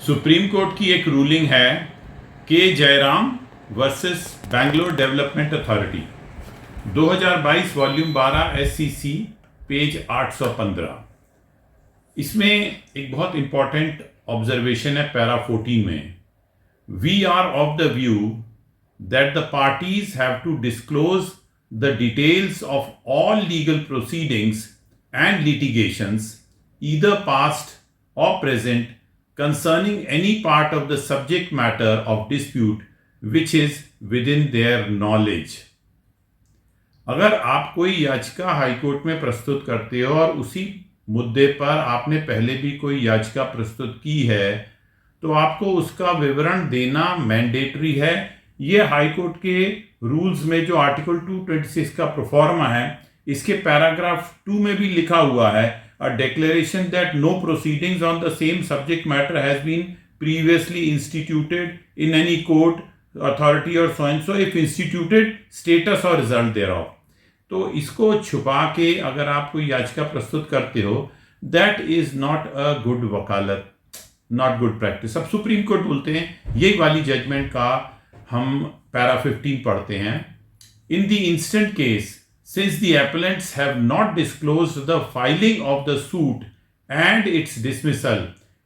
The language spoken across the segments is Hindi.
सुप्रीम कोर्ट की एक रूलिंग है के Jairam versus Bangalore development authority 2022 volume 12 SCC page 815। इसमें एक बहुत इंपॉर्टेंट ऑब्जर्वेशन है पैरा 14 में। We are of the view that the parties have to disclose the details of all legal proceedings and litigations either past or present concerning any part of the subject matter of dispute which is within their knowledge। अगर आप कोई याचिका हाईकोर्ट में प्रस्तुत करते हो और उसी मुद्दे पर आपने पहले भी कोई याचिका प्रस्तुत की है तो आपको उसका विवरण देना मैंडेटरी है। ये हाईकोर्ट के रूल्स में जो आर्टिकल 226 का प्रोफॉर्मा है इसके पैराग्राफ 2 में भी लिखा हुआ है, a declaration that no proceedings on the same subject matter has been previously instituted in any court, authority or so and so if instituted, status or result thereof। तो इसको छुपा के अगर आप कोई याचिका प्रस्तुत करते हो that is not a good वकालत, not good practice। अब सुप्रीम कोर्ट बोलते हैं ये वाली जजमेंट का हम पैरा 15 पढ़ते हैं। In the instant case, since the appellants have not disclosed the filing of the suit and its dismissal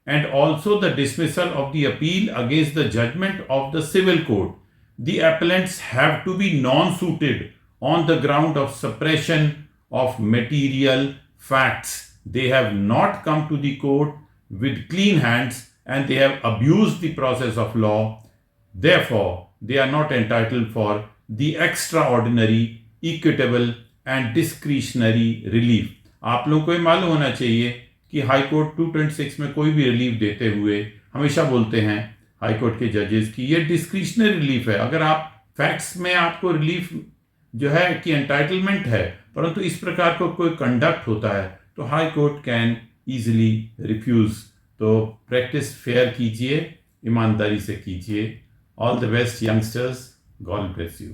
and also the dismissal of the appeal against the judgment of the civil court, the appellants have to be non-suited on the ground of suppression of material facts। They have not come to the court with clean hands and they have abused the process of law। Therefore, they are not entitled for the extraordinary, equitable and discretionary relief. आप लोगों को ये मालूम होना चाहिए कि हाई कोर्ट 226 में कोई भी रिलीफ देते हुए हमेशा बोलते हैं हाई कोर्ट के जजेस की ये डिस्क्रिशनरी रिलीफ है। अगर आप फैक्ट्स में आपको रिलीफ जो है कि एंटाइटलमेंट है परंतु इस प्रकार का कोई कंडक्ट होता है तो high court can easily refuse. तो प्रैक्टिस फेयर कीजिए, ईमानदारी से कीजिए। All the best youngsters, God bless you.